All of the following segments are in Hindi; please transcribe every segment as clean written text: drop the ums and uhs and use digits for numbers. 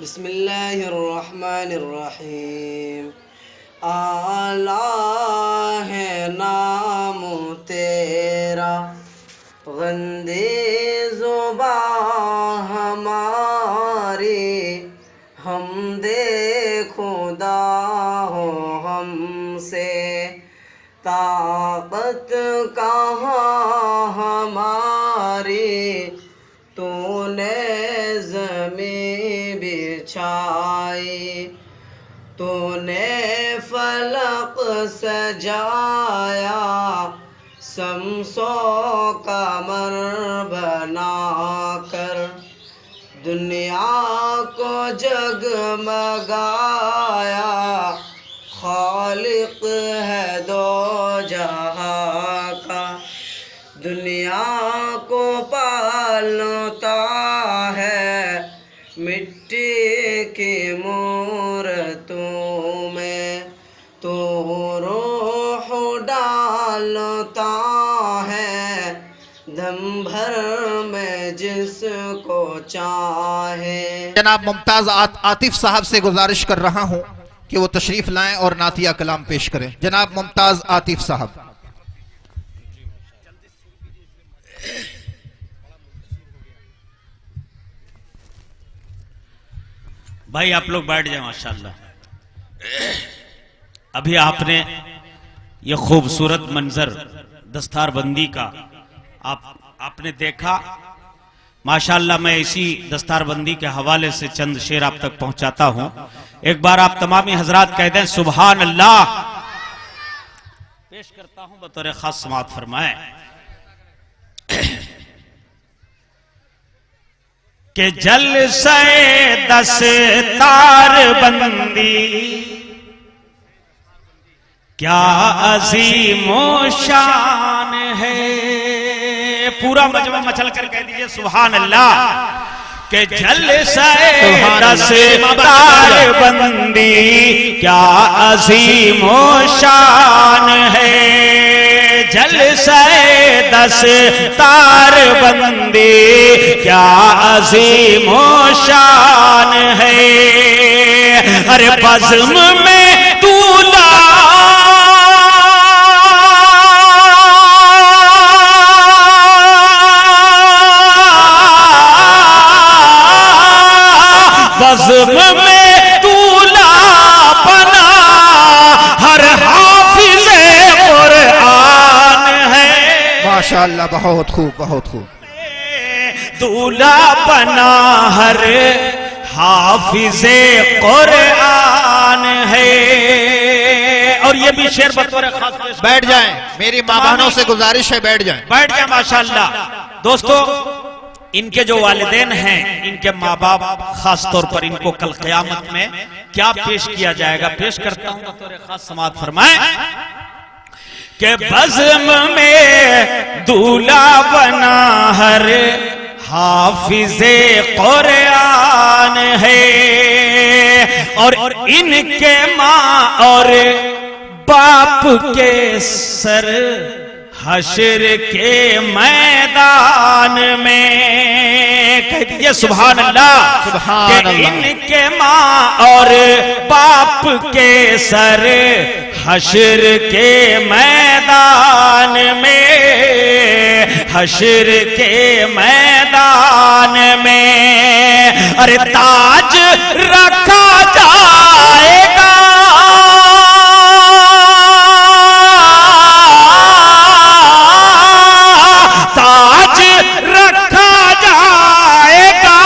बिस्मिल्लाहिर्रहमानिर्रहीम। आला है नाम तेरा, गंदे ज़ुबां हमारी, हम दे खुदा हो हमसे ताकत कहाँ हमारी, तूने ज़मीं बिछाई, तूने फलक सजाया, शम्सो कमर बनाकर दुनिया को जगमगाया। खालिक है दो जहां का, दुनिया को पालता है, मिट्टी की मूरतों में तो रूह डालता है, दम भर में जिसको चाहे। जनाब मुमताज आतिफ साहब से गुजारिश कर रहा हूं कि वो तशरीफ लाएं और नातिया कलाम पेश करें। जनाब मुमताज आतिफ साहब। भाई आप लोग बैठ जाए। माशाल्लाह, अभी आपने ये खूबसूरत मंजर दस्तारबंदी का आपने देखा। माशाल्लाह, मैं इसी दस्तारबंदी के हवाले से चंद शेर आप तक पहुंचाता हूं। एक बार आप तमामी हजरात कह दें सुभान अल्लाह। पेश करता हूं बतौर खास समाअत फरमाए कि जलसे दस्तारबंदी क्या अजीमो शान है। पूरा मजमा मचल कर कह दीजिए सुभान अल्लाह। के जलसे दस्तारबंदी क्या अजीमो शान है। जलसे दस्तारबंदी क्या अजीमो शान है। अरे बज़्म में दूल्हा बज़्म में दूल्हा बना हर हाफिज़े कुरान है। माशाअल्लाह, बहुत खूब, बहुत खूब। दूल्हा बना हर हाफिज़े कुरान है। और ये भी शेर बतौर खास बैठ जाएं, मेरी माँ बहनों से गुजारिश है, बैठ जाएं। बैठ जाए। माशाअल्लाह दोस्तों, इनके जो वालिदैन हैं, इनके माँ बाप, खास तौर पर इनको कल क़यामत में क्या पेश किया जाएगा, पेश करता हूं बतौर खास समाअत फरमाए कि बज़्म में दूल्हा बना हर हाफिज़े कुरान है। और इनके माँ और बाप के सर हश्र के मैदान में कह दीजिए सुभान अल्लाह। सुभान अल्लाह। इनके माँ और बाप के सर हश्र के मैदान में, हश्र के मैदान में अरे ताज रखा जाएगा। ताज रखा जाएगा,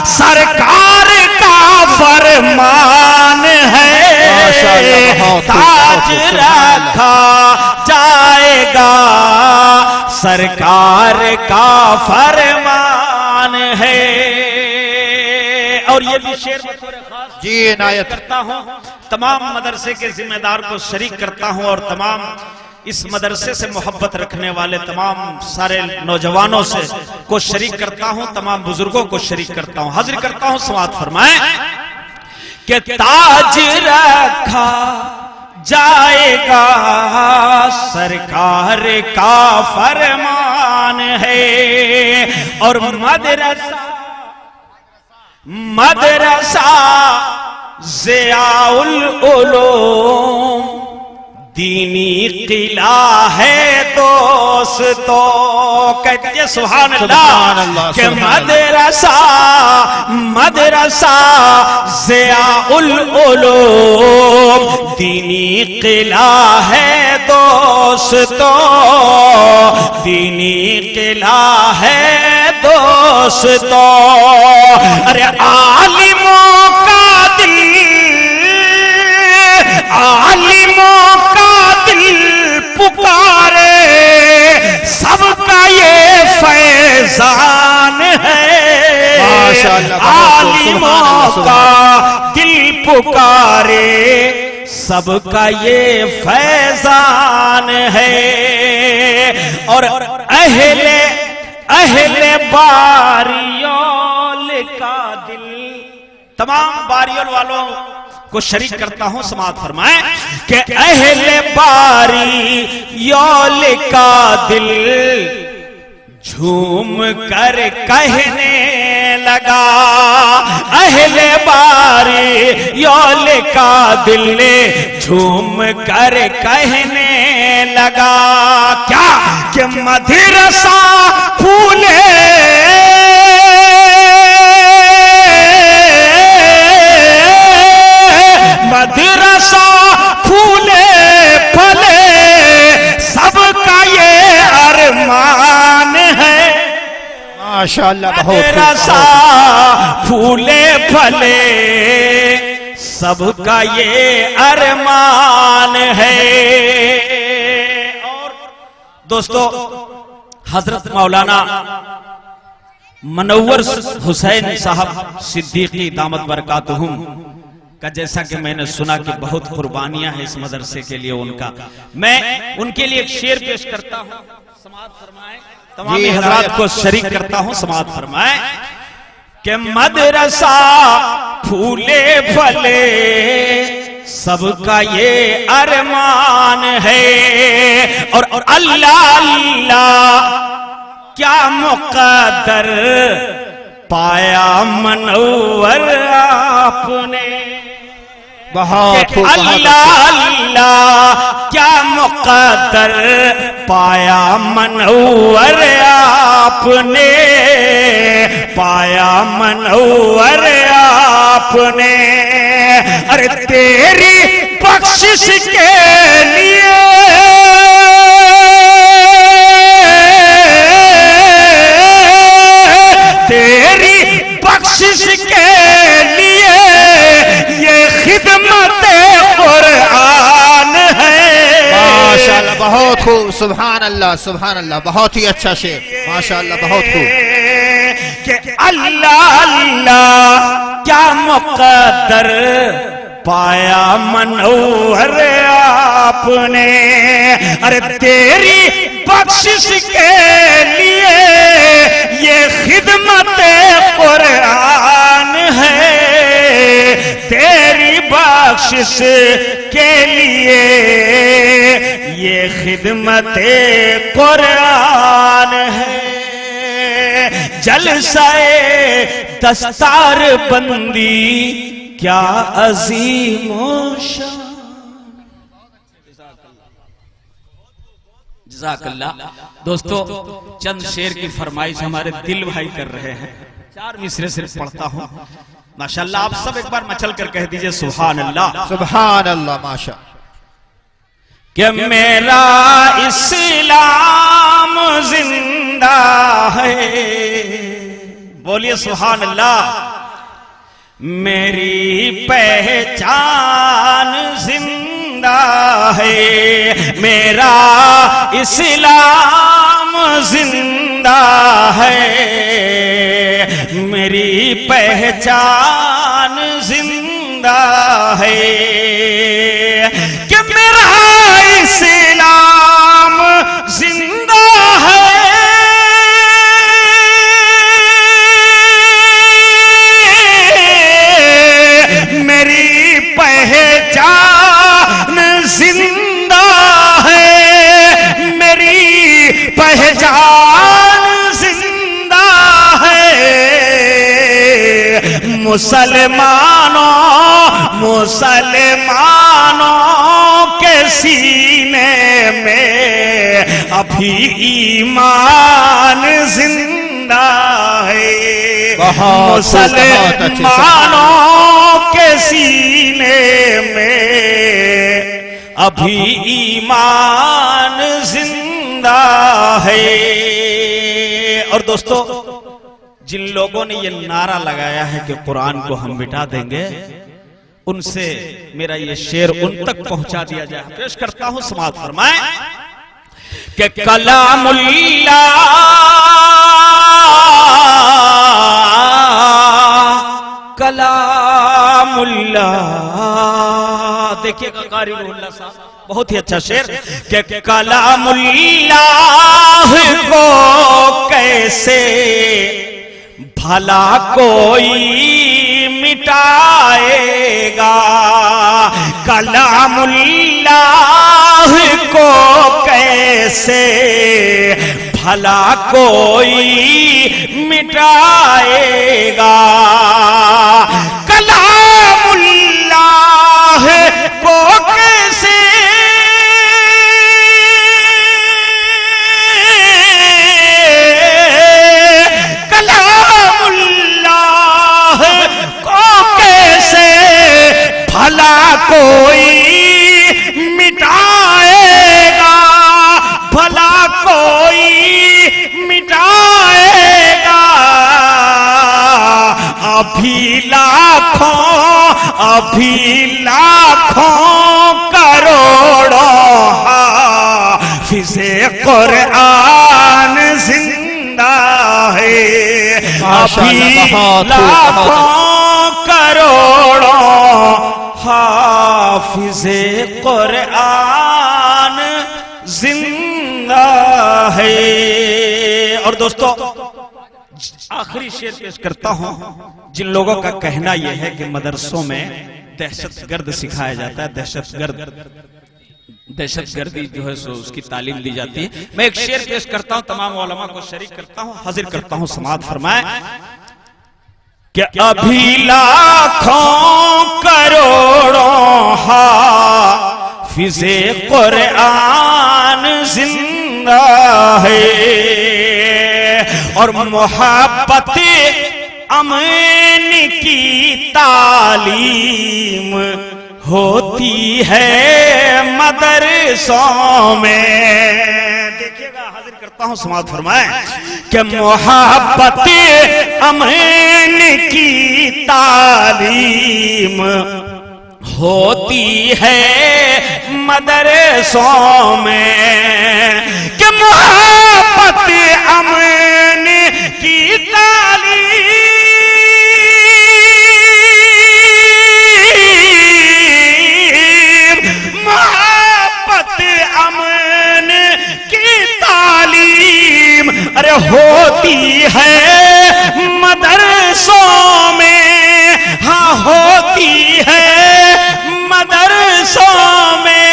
सरकार का फरमान है। ताज रखा जाएगा, सरकार का फरमान है। और ये भी शेर जी इनायत करता हूं, तमाम मदरसे के जिम्मेदार को शरीक करता हूं और तमाम इस मदरसे से मोहब्बत रखने वाले तमाम सारे नौजवानों से को शरीक करता हूं, तमाम बुजुर्गों को शरीक करता हूं, हाजिर करता हूं। समाअत फरमाएं कि ताज रखा जाएगा, सरकार का फरमान है। और मदरसा मदरसा ज़ियाउल उलूम दीनी किला है दोस्तों। कह दीजिए सुभान अल्लाह के मदरसा ज़ियाउल उलूम दीनी किला है दोस्तों, दीनी किला है दोस्तों। अरे आलिमों का दिल, आलिमों का दिल पुकारे, सबका ये फैजान है। आलिमों का दिल पुकारे, सबका ये फैजान है। और अहले बारियोल का दिल, तमाम बारियोल वालों को शरीक करता हूं, समाअत फरमाएं कि अहले बारियोल का दिल झूम कर कहने लगा। अहले बारियोल का दिल झूम कर कहने लगा क्या कि मदरसा फूले, मदरसा फूले फले, सबका ये अरमान है। माशाअल्लाह, मदरसा फूले फले, सबका ये अरमान है। और दोस्तों, हजरत मौलाना मुनव्वर हुसैन साहब सिद्दीकी दामत बरकातुहुम का, जैसा कि मैंने सुना कि बहुत कुर्बानियां हैं इस मदरसे के लिए उनका, मैं उनके लिए एक शेर पेश करता हूं, समाअत फरमाएं। तमाम हज़रात को शरीक करता हूं, समाअत फरमाएं कि मदरसा फूले फले, सबका ये अरमान है। और अल्लाह अल्लाह क्या मुक़द्दर पाया मुनव्वर आपने। बहुत अल्लाह अल्लाह क्या मुक़द्दर पाया मुनव्वर आपने, पाया मुनव्वर आपने। अरे तेरी बख्शिश के लिए, तेरी बख्शिश के लिए ये खिदमत कुरान है। माशाअल्लाह, बहुत खूब, सुभान अल्लाह, सुभान अल्लाह, बहुत ही अच्छा शेर, माशाअल्लाह, बहुत खूब। कि अल्लाह अल्लाह क्या मुक़द्दर पाया मुनव्वर आपने। अरे तेरी बख्शिश के लिए ये खिदमत कुरान है, तेरी बख्शिश के लिए ये खिदमत कुरान है। जलसाए दस्तार बंदी क्या अजीम शान। जज़ाकल्लाह। दोस्तों, चंद शेर की फरमाइश हमारे दिल भाई कर रहे हैं, 4 मिसरे सिर्फ पढ़ता हूं। माशाअल्लाह, आप सब एक बार मचल कर कह दीजिए सुभान अल्लाह, सुभान अल्लाह। माशा कि मेरा इस्लाम जिंदा है, बोलिए सुभान अल्लाह। मेरी पहचान जिंदा है, मेरा इस्लाम जिंदा है, मेरी पहचान जिंदा है। कि मेरा इस्लाम जिंदा है, मेरी पहचान जिंदा है, मेरी पहचान जिंदा है। मुसलमानों के सीने में अभी ईमान जिंदा है। मुसलमानों के सीने में अभी ईमान जिंदा है। और दोस्तों, जिन लोगों ने ये नारा लगाया है कि कुरान को हम मिटा देंगे, उनसे मेरा ये शेर उन तक पहुंचा दिया जाए। पेश करता हूं, समाअत फरमाएं कि कलामुल्लाह देखिएगा कारी रुहुल्लाह साहब, बहुत ही अच्छा शेर कि कलामुल्लाह को कैसे भला कोई मिटाएगा, कलामुल्लाह को कैसे भला कोई मिटाएगा, कलामुल्लाह को कैसे भला कोई मिटाएगा, भला कोई मिटाएगा। अभी लाखों करोड़ों हाफिज़े कुरान जिंदा है। अभी लाखों करोड़ों हाफिज़े कुरान जिंदा है। और दोस्तों, आखिरी शेर पेश करता हूं। जिन लोगों का कहना यह है कि मदरसों में दहशतगर्द सिखाया जाता है, दहशतगर्दी जो है सो उसकी तालीम दी जाती है, मैं एक शेर पेश करता हूं, तमाम उलमा को शरीक करता हूं, हाजिर करता हूं, समाअत फरमाएं कि अभी लाखों करोड़ों हाफिज़े कुरान जिंदा है। और मोहब्बत अमन की तालीम होती है मदरसों में। देखिएगा, हाजिर करता हूं, समाअत फरमाएं कि मोहब्बत अमन की तालीम होती है मदरसों में, कि मोहब्बत अमन की तालीम, मोहब्बत अमन की तालीम अरे होती है मदरसों में, हाँ होती है मदरसों में।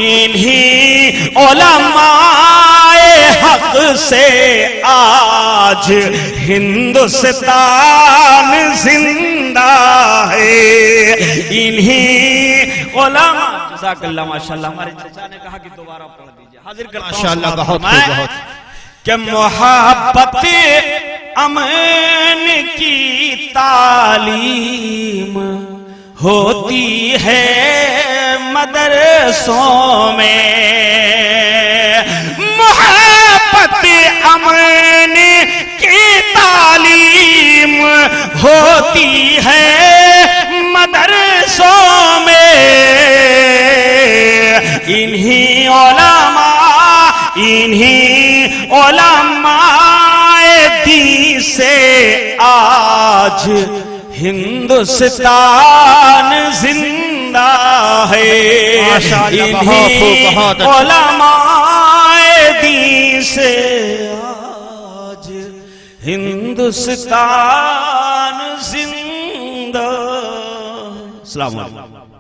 इन्हीं उलमाए हक से आज हिंदुस्तान जिंदा है। इन्हीं उलमा, जज़ाकल्लाह, माशाअल्लाह। हमारे चाचा ने कहा कि दोबारा पढ़ दीजिए, हाजिर करता हूं, माशाअल्लाह, बहुत कि मोहब्बत अमन की तालीम होती है मदरसों में, मोहब्बत अमन की तालीम होती है मदरसों में। इन्हीं उलमाए दीन से आज हिंदुस्तान जिंदा है। इन्हीं उलमाए दीन से आज हिंदुस्तान जिंदा। अस्सलाम वालेकुम।